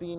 3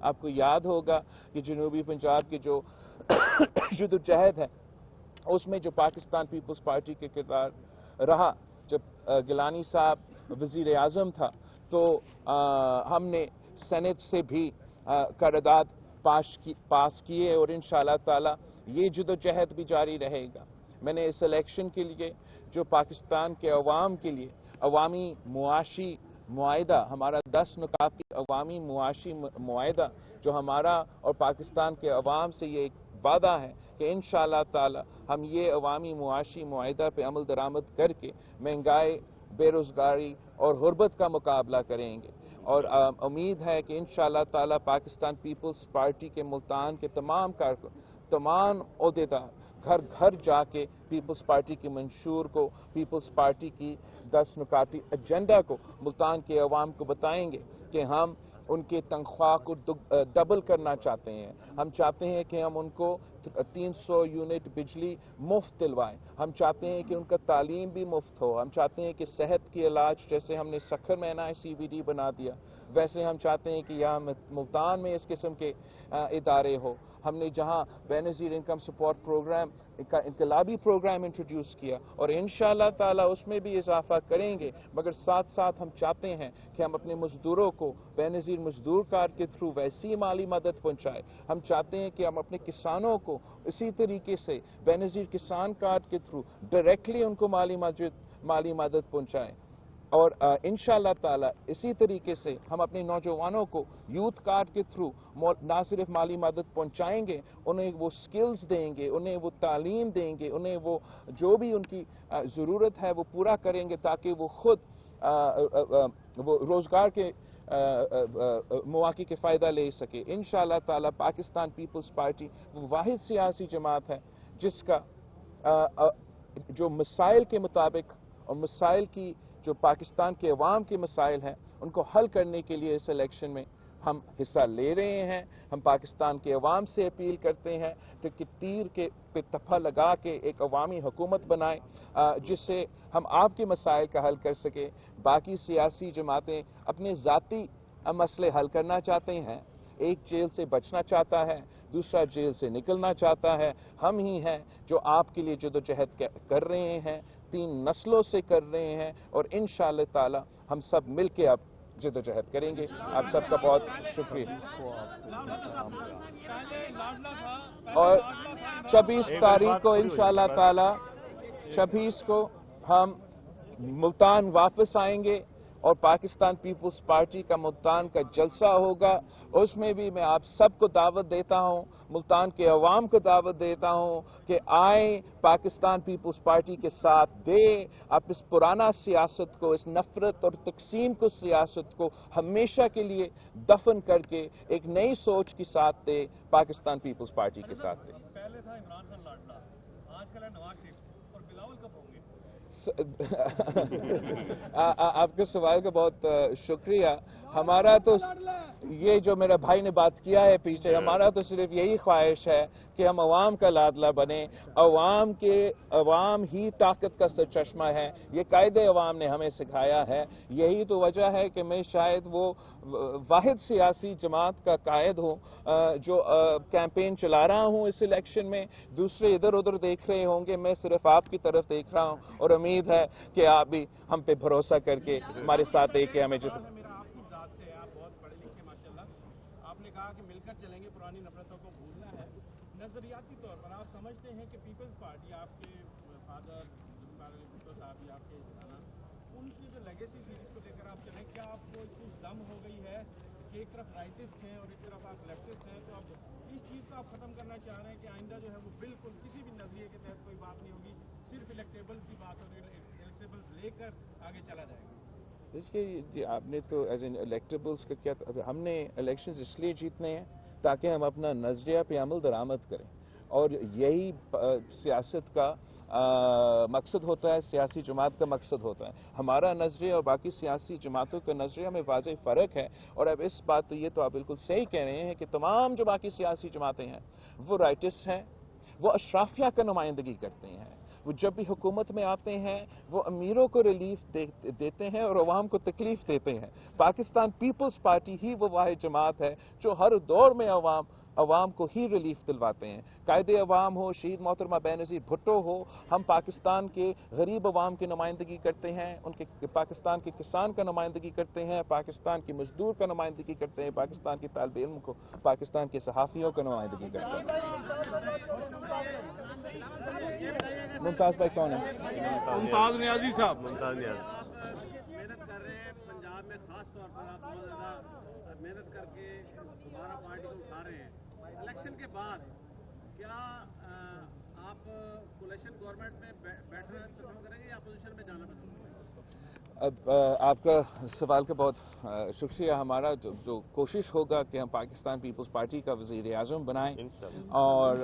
آپ کو یاد ہوگا کہ جنوبی پنجاب کے جو جدوجہد ہے اس میں جو پاکستان پیپلز پارٹی کے کردار رہا، جب گیلانی صاحب وزیر اعظم تھا تو ہم نے سینٹ سے بھی قرارداد پاس کیے، اور انشاءاللہ تعالی یہ جدوجہد بھی جاری رہے گا۔ میں نے اس الیکشن کے لیے جو پاکستان کے عوام کے لیے عوامی معاشی معاہدہ، ہمارا 10 نکاتی عوامی معاشی معاہدہ جو ہمارا اور پاکستان کے عوام سے یہ ایک وعدہ ہے کہ انشاءاللہ تعالی ہم یہ عوامی معاشی معاہدہ پہ عمل درآمد کر کے مہنگائی، بے روزگاری اور غربت کا مقابلہ کریں گے، اور امید ہے کہ انشاءاللہ تعالی پاکستان پیپلز پارٹی کے ملتان کے تمام کارکن، تمام عہدیدار گھر گھر جا کے پیپلز پارٹی کی منشور کو، پیپلز پارٹی کی 10 نکاتی ایجنڈا کو ملتان کے عوام کو بتائیں گے کہ ہم ان کے تنخواہ کو ڈبل کرنا چاہتے ہیں، ہم چاہتے ہیں کہ ہم ان کو 300 یونٹ بجلی مفت دلوائیں، ہم چاہتے ہیں کہ ان کا تعلیم بھی مفت ہو، ہم چاہتے ہیں کہ صحت کی علاج، جیسے ہم نے سکھر میں CBD بنا دیا ویسے ہم چاہتے ہیں کہ یہاں ملتان میں اس قسم کے ادارے ہو۔ ہم نے جہاں بے نظیر انکم سپورٹ پروگرام کا انقلابی پروگرام انٹروڈیوس کیا، اور انشاءاللہ تعالی اس میں بھی اضافہ کریں گے، مگر ساتھ ساتھ ہم چاہتے ہیں کہ ہم اپنے مزدوروں کو بے نظیر مزدور کارڈ کے تھرو ویسی مالی مدد پہنچائے، ہم چاہتے ہیں کہ ہم اپنے کسانوں کو اسی طریقے سے بے نظیر کسان کارڈ کے تھرو ڈائریکٹلی ان کو مالی مدد پہنچائیں، اور انشاءاللہ تعالی اسی طریقے سے ہم اپنے نوجوانوں کو یوتھ کارڈ کے تھرو نہ صرف مالی مدد پہنچائیں گے، انہیں وہ سکلز دیں گے، انہیں وہ تعلیم دیں گے، انہیں وہ جو بھی ان کی ضرورت ہے وہ پورا کریں گے تاکہ وہ خود وہ روزگار کے مواقع کے فائدہ لے سکے۔ انشاءاللہ تعالی پاکستان پیپلز پارٹی وہ واحد سیاسی جماعت ہے جس کا جو مسائل کے مطابق اور مسائل کی جو پاکستان کے عوام کے مسائل ہیں ان کو حل کرنے کے لیے اس الیکشن میں ہم حصہ لے رہے ہیں۔ ہم پاکستان کے عوام سے اپیل کرتے ہیں کہ تیر کے پہ تپا لگا کے ایک عوامی حکومت بنائیں جس سے ہم آپ کے مسائل کا حل کر سکیں۔ باقی سیاسی جماعتیں اپنے ذاتی مسئلے حل کرنا چاہتے ہیں، ایک جیل سے بچنا چاہتا ہے، دوسرا جیل سے نکلنا چاہتا ہے، ہم ہی ہیں جو آپ کے لیے جدوجہد کر رہے ہیں، 3 نسلوں سے کر رہے ہیں، اور انشاءاللہ تعالی ہم سب مل کے اب جدوجہد کریں گے۔ آپ سب کا بہت شکریہ۔ اور 26 تاریخ کو انشاءاللہ تعالی 26 کو ہم ملتان واپس آئیں گے اور پاکستان پیپلز پارٹی کا ملتان کا جلسہ ہوگا، اس میں بھی میں آپ سب کو دعوت دیتا ہوں، ملتان کے عوام کو دعوت دیتا ہوں کہ آئیں پاکستان پیپلز پارٹی کے ساتھ دیں، آپ اس پرانا سیاست کو، اس نفرت اور تقسیم کو سیاست کو ہمیشہ کے لیے دفن کر کے ایک نئی سوچ کے ساتھ دیں، پاکستان پیپلز پارٹی کے ساتھ دیں۔ پہلے تھا عمران خان لاڈلا، آج کل ہے نواز شریف، اور بلاول کب ہوں گے؟ آپ کے سوال کا بہت شکریہ۔ ہمارا تو یہ جو میرے بھائی نے بات کیا ہے پیچھے، ہمارا تو صرف یہی خواہش ہے کہ ہم عوام کا لاڈلا بنیں، عوام ہی طاقت کا سرچشمہ ہے، یہ قائد عوام نے ہمیں سکھایا ہے، یہی تو وجہ ہے کہ میں شاید وہ واحد سیاسی جماعت کا قائد ہوں جو کیمپین چلا رہا ہوں اس الیکشن میں، دوسرے ادھر ادھر دیکھ رہے ہوں گے، میں صرف آپ کی طرف دیکھ رہا ہوں، اور امید ہے کہ آپ بھی ہم پہ بھروسہ کر کے ہمارے ساتھ دے کے ہمیں آپ نے کہا کہ مل کر چلیں گے، پرانی نفرتوں کو بھولنا ہے۔ نظریاتی طور پر آپ سمجھتے ہیں کہ پیپلز پارٹی، آپ کے فادر بھٹو صاحب بھی آپ کے جانا، ان کی جو لیگیسی تھی جس کو لے کر آپ چلیں، کیا آپ کو اتنی دم ہو گئی ہے کہ ایک طرف رائٹسٹ ہیں اور ایک طرف آپ لیفٹسٹ ہیں، تو اب اس چیز کو آپ ختم کرنا چاہ رہے ہیں کہ آئندہ جو ہے وہ بالکل کسی بھی نظریے کے تحت کوئی بات نہیں ہوگی، صرف الیکٹیبل کی بات ہوگی، الیکٹیبل لے کر آگے چلا جائے گا؟ اس کے آپ نے تو ایز این الیکٹیبلس کا کیا، ہم نے الیکشنز اس لیے جیتنے ہیں تاکہ ہم اپنا نظریہ پہ عمل درآمد کریں، اور یہی سیاست کا مقصد ہوتا ہے، سیاسی جماعت کا مقصد ہوتا ہے۔ ہمارا نظریہ اور باقی سیاسی جماعتوں کا نظریہ میں واضح فرق ہے، اور اب اس بات یہ تو آپ بالکل صحیح کہہ رہے ہیں کہ تمام جو باقی سیاسی جماعتیں ہیں وہ رائٹسٹ ہیں، وہ اشرافیہ کا نمائندگی کرتے ہیں، وہ جب بھی حکومت میں آتے ہیں وہ امیروں کو ریلیف دیتے ہیں اور عوام کو تکلیف دیتے ہیں. پاکستان پیپلز پارٹی ہی وہ واحد جماعت ہے جو ہر دور میں عوام کو ہی ریلیف دلواتے ہیں. قائد عوام ہو، شہید محترمہ بینظیر بھٹو ہو، ہم پاکستان کے غریب عوام کی نمائندگی کرتے ہیں، ان کے پاکستان کے کسان کا نمائندگی کرتے ہیں، پاکستان کے مزدور کا نمائندگی کرتے ہیں، پاکستان کے طالب علم کو، پاکستان کے صحافیوں کا نمائندگی کرتے ہیں. ممتاز بھائی کون ہے؟ ممتاز نیازی صاحب. ممتاز نیاز. محنت کر رہے ہیں پنجاب میں، خاص طور پر آپ بہت زیادہ محنت کر کے دوبارہ پارٹی کو اٹھا رہے ہیں. الیکشن کے بعد کیا آپ کولیشن گورنمنٹ میں بیٹھنا پسند کریں گے یا اپوزیشن میں جانا پسند کریں گے؟ اب آپ کا سوال کا بہت شکریہ. ہمارا جو کوشش ہوگا کہ ہم پاکستان پیپلز پارٹی کا وزیر اعظم بنائیں، اور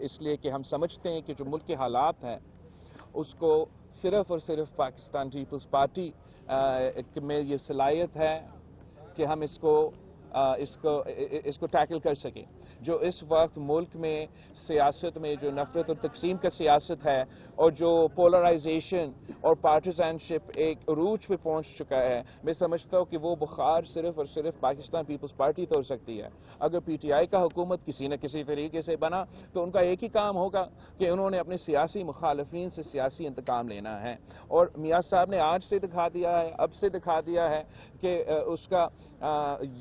اس لیے کہ ہم سمجھتے ہیں کہ جو ملک کے حالات ہیں اس کو صرف اور صرف پاکستان پیپلز پارٹی میں یہ صلاحیت ہے کہ ہم اس کو ٹیکل کر سکیں. جو اس وقت ملک میں سیاست میں جو نفرت اور تقسیم کا سیاست ہے اور جو پولرائزیشن اور پارٹیزنشپ ایک عروج پہ پہنچ چکا ہے، میں سمجھتا ہوں کہ وہ بخار صرف اور صرف پاکستان پیپلز پارٹی توڑ سکتی ہے. اگر پی ٹی آئی کا حکومت کسی نہ کسی طریقے سے بنا تو ان کا ایک ہی کام ہوگا کہ انہوں نے اپنے سیاسی مخالفین سے سیاسی انتقام لینا ہے. اور میاں صاحب نے آج سے دکھا دیا ہے، اب سے دکھا دیا ہے کہ اس کا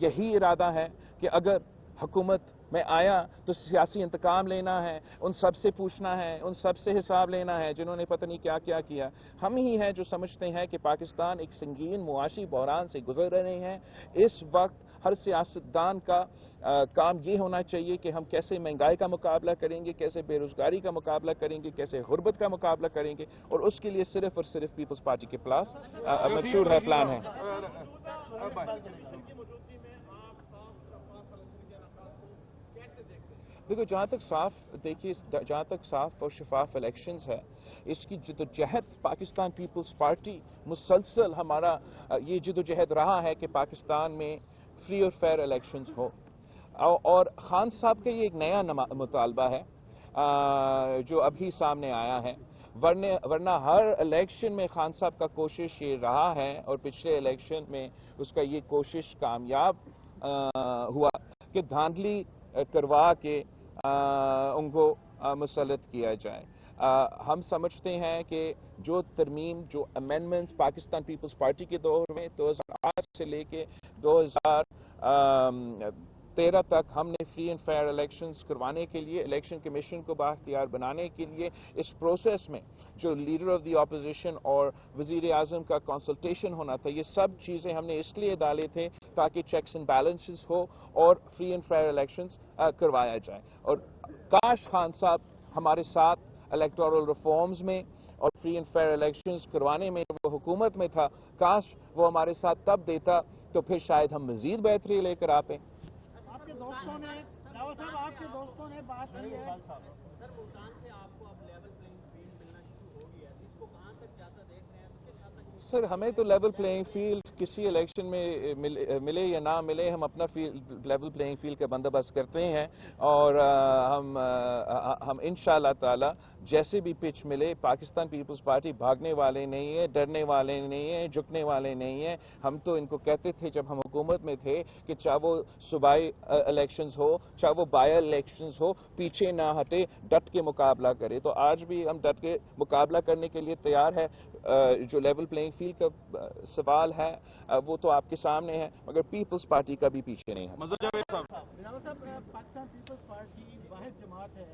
یہی ارادہ ہے کہ اگر حکومت میں آیا تو سیاسی انتقام لینا ہے، ان سب سے پوچھنا ہے، ان سب سے حساب لینا ہے جنہوں نے پتہ نہیں کیا کیا کیا. ہم ہی ہیں جو سمجھتے ہیں کہ پاکستان ایک سنگین معاشی بحران سے گزر رہے ہیں. اس وقت ہر سیاستدان کا کام یہ ہونا چاہیے کہ ہم کیسے مہنگائی کا مقابلہ کریں گے، کیسے بے روزگاری کا مقابلہ کریں گے، کیسے غربت کا مقابلہ کریں گے، اور اس کے لیے صرف اور صرف پیپلز پارٹی کے پاس مشہور ہے پلان ہے. دیکھو جہاں تک صاف اور شفاف الیکشنز ہے، اس کی جدوجہد پاکستان پیپلز پارٹی مسلسل ہمارا یہ جدوجہد رہا ہے کہ پاکستان میں فری اور فیئر الیکشنز ہو. اور خان صاحب کا یہ ایک نیا مطالبہ ہے جو ابھی سامنے آیا ہے، ورنہ ہر الیکشن میں خان صاحب کا کوشش یہ رہا ہے، اور پچھلے الیکشن میں اس کا یہ کوشش کامیاب ہوا کہ دھاندلی کروا کے ان کو مسلط کیا جائے. ہم سمجھتے ہیں کہ جو ترمیم، جو امینڈمنٹس پاکستان پیپلز پارٹی کے دور میں 2008 سے لے کے 2013 تک ہم نے فری اینڈ فیئر الیکشنز کروانے کے لیے، الیکشن کمیشن کو بااختیار بنانے کے لیے اس پروسیس میں جو لیڈر آف دی اپوزیشن اور وزیر اعظم کا کنسلٹیشن ہونا تھا، یہ سب چیزیں ہم نے اس لیے ڈالے تھے تاکہ چیکس اینڈ بیلنسز ہو اور فری اینڈ فیئر الیکشنز کروایا جائے. اور کاش خان صاحب ہمارے ساتھ الیکٹورل ریفارمز میں اور فری اینڈ فیئر الیکشنز کروانے میں وہ حکومت میں تھا، کاش وہ ہمارے ساتھ تب دیتا تو پھر شاید ہم مزید بہتری لے کر آتے. آپ کے دوستوں نے راوت صاحب، آپ کے دوستوں نے بات کی ہے سر ملتان سے آپ کو اب لیول پلینگ فیلڈ ملنا شروع ہو گیا ہے، اس کو کہاں تک جاتا دیکھ رہے ہیں؟ کس حد تک؟ سر ہمیں تو لیول پلینگ فیلڈ کسی الیکشن میں ملے یا نہ ملے، ہم اپنا لیول پلینگ فیلڈ کا بندوبست کرتے ہیں، اور ہم انشاءاللہ تعالی جیسے بھی پچ ملے، پاکستان پیپلز پارٹی بھاگنے والے نہیں ہے، ڈرنے والے نہیں ہیں، جھکنے والے نہیں ہیں. ہم تو ان کو کہتے تھے جب ہم حکومت میں تھے کہ چاہے وہ صوبائی الیکشنز ہو، چاہے وہ بائی الیکشنز ہو، پیچھے نہ ہٹے، ڈٹ کے مقابلہ کرے. تو آج بھی ہم ڈٹ کے مقابلہ کرنے کے لیے تیار ہے. جو لیول پلینگ فیلڈ کا سوال ہے وہ تو آپ کے سامنے ہے، مگر پیپلز پارٹی کا بھی پیچھے نہیں ہے. پاکستان پیپلز پارٹی واحد جماعت ہے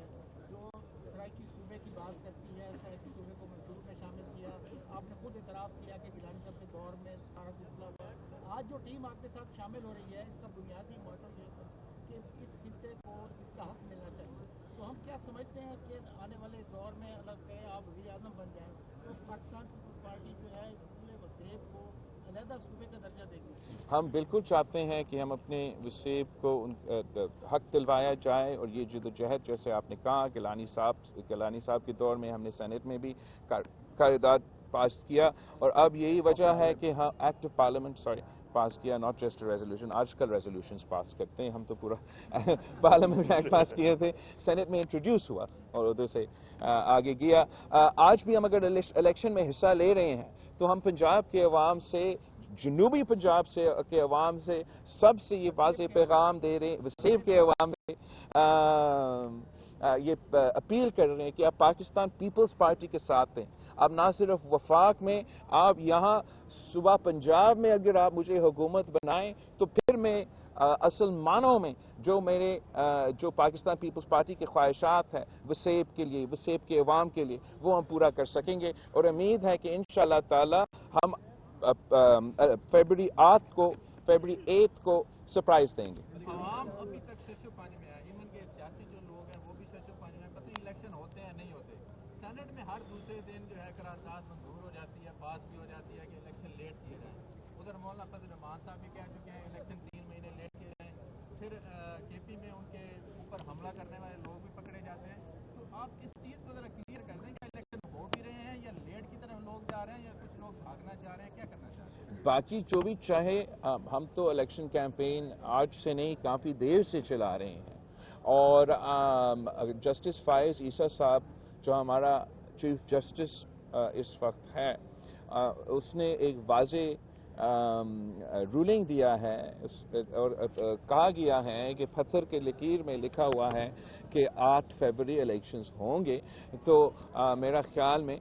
جو سرائکی صوبے کی بات کرتی ہے، سرائکی صوبے کو منصور میں شامل کیا. آپ نے خود اعتراف کیا کہ گیلانی صاحب کے دور میں سارا مسئلہ ہوا. آج جو ٹیم آپ کے ساتھ شامل ہو رہی ہے، اس کا بنیادی موٹو یہ ہے کہ اس خطے کو اس کا حق ملنا چاہیے. تو ہم کیا سمجھتے ہیں کہ آنے والے دور میں اگر کہ آپ وزیر اعظم بن جائیں تو پاکستان پیپلز پارٹی جو ہے پورے وسیب کو علیحدہ صوبے کا درجہ دے گی؟ ہم بالکل چاہتے ہیں کہ ہم اپنے وسیب کو حق دلوایا جائے، اور یہ جدوجہد جیسے آپ نے کہا گیلانی صاحب کے دور میں ہم نے سینٹ میں بھی قرارداد پاس کیا، اور اب یہی وجہ ہے کہ ہم ایکٹ آف پارلیمنٹ پاس کیا, ناٹ جسٹ ریزولوشن. آج کل ریزولوشنز پاس کرتے ہیں, ہم تو پورا پارلیمنٹ ایکٹ پاس کیے تھے, سینٹ میں انٹروڈیوس ہوا اور ادھر سے آگے گیا. آج بھی ہم اگر الیکشن میں حصہ لے رہے ہیں تو ہم پنجاب کے عوام سے, جنوبی پنجاب سے کے عوام سے, سب سے یہ واضح پیغام دے رہے ہیں, وسیب کے عوام سے یہ اپیل کر رہے ہیں کہ آپ پاکستان پیپلز پارٹی کے ساتھ ہیں. اب نہ صرف وفاق میں, آپ یہاں صوبہ پنجاب میں اگر آپ مجھے حکومت بنائیں تو پھر میں اصل معنوں میں جو پاکستان پیپلز پارٹی کے خواہشات ہیں وسیب کے لیے, وسیب کے عوام کے لیے, وہ ہم پورا کر سکیں گے. اور امید ہے کہ انشاءاللہ تعالی ہم فیبروری 8 کو سرپرائز دیں گے. عوام ابھی تک ششو پانی میں ہے, ایون کے سیاسی جو لوگ ہیں وہ بھی ششو پانی میں, پتہ الیکشن ہوتے ہیں نہیں ہوتے. سینٹ میں ہر دوسرے دن جو ہے قرارداد منظور ہو جاتی ہے, پاس بھی ہو جاتی ہے کہ الیکشن لیٹ کیے جائیں. ادھر مولانا فضل الرحمان صاحب بھی کہہ چکے ہیں الیکشن 3 مہینے لیٹ کیے جائیں. پھر کے پی میں ان کے اوپر حملہ کرنے والے لوگ بھی پکڑے جاتے ہیں. تو آپ اس چیز کو ذرا کلیئر کر دیں کہ الیکشن ہو بھی رہے ہیں یا لیٹ کی طرف لوگ جا رہے ہیں یا کچھ لوگ بھاگنا چاہ رہے ہیں, کیا کرنا چاہ رہے ہیں؟ باقی جو بھی چاہے, ہم تو الیکشن کیمپین آج سے نہیں کافی دیر سے چلا رہے ہیں. اور جسٹس فائز عیسیٰ صاحب جو ہمارا چیف جسٹس اس وقت ہے, اس نے ایک واضح رولنگ دیا ہے اور کہا گیا ہے کہ پتھر کے لکیر میں لکھا ہوا ہے کہ 8 فیبروری الیکشنز ہوں گے. تو میرا خیال میں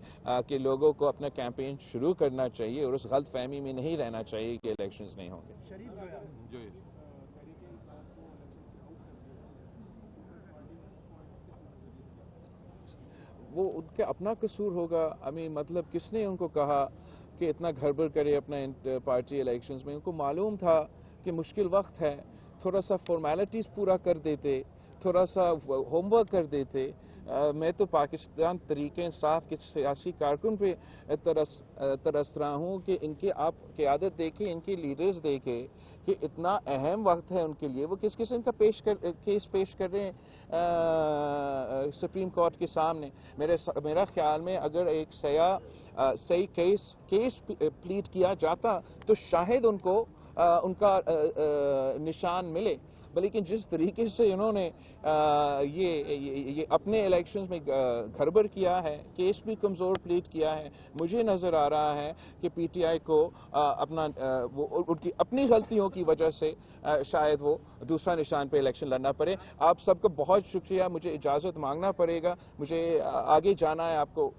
کہ لوگوں کو اپنا کیمپین شروع کرنا چاہیے اور اس غلط فہمی میں نہیں رہنا چاہیے کہ الیکشنز نہیں ہوں گے. وہ ان کا اپنا قصور ہوگا. مطلب کس نے ان کو کہا کہ اتنا گھڑبڑ کرے اپنا پارٹی الیکشنز میں؟ ان کو معلوم تھا کہ مشکل وقت ہے, تھوڑا سا فارمیلٹیز پورا کر دیتے, تھوڑا سا ہوم ورک کر دیتے. میں تو پاکستان تحریک انصاف کے سیاسی کارکن پہ ترس رہا ہوں کہ ان کے آپ قیادت دیکھیں, ان کے لیڈرز دیکھیں کہ اتنا اہم وقت ہے ان کے لیے, وہ کس قسم کا کیس پیش کر رہے ہیں سپریم کورٹ کے سامنے. میرا خیال میں اگر ایک صحیح کیس پلیٹ کیا جاتا تو شاید ان کا نشان ملے. لیکن جس طریقے سے انہوں نے یہ اپنے الیکشنز میں گڑبڑ کیا ہے, کیس بھی کمزور پلیٹ کیا ہے, مجھے نظر آ رہا ہے کہ پی ٹی آئی کو ان کی اپنی غلطیوں کی وجہ سے شاید وہ دوسرا نشان پہ الیکشن لڑنا پڑے. آپ سب کا بہت شکریہ, مجھے اجازت مانگنا پڑے گا, مجھے آگے جانا ہے. آپ کو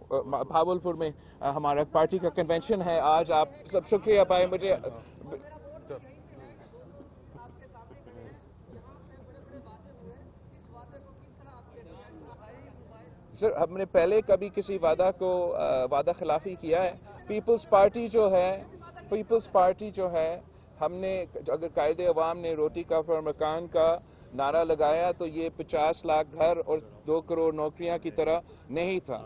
بھاولپور میں ہمارا پارٹی کا کنونشن ہے آج. آپ سب شکریہ پائے مجھے. سر, ہم نے پہلے کبھی کسی وعدہ خلافی کیا ہے؟ پیپلز پارٹی جو ہے ہم نے اگر قائد عوام نے روٹی کا فر مکان کا نعرہ لگایا تو یہ 50 لاکھ گھر اور 2 کروڑ نوکریاں کی طرح نہیں تھا.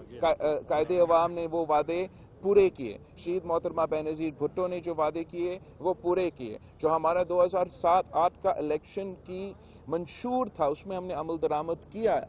قائد عوام نے وہ وعدے پورے کیے. شہید محترمہ بینظیر بھٹو نے جو وعدے کیے وہ پورے کیے. جو ہمارا 2007-8 کا الیکشن کی منشور تھا اس میں ہم نے عمل درآمد کیا.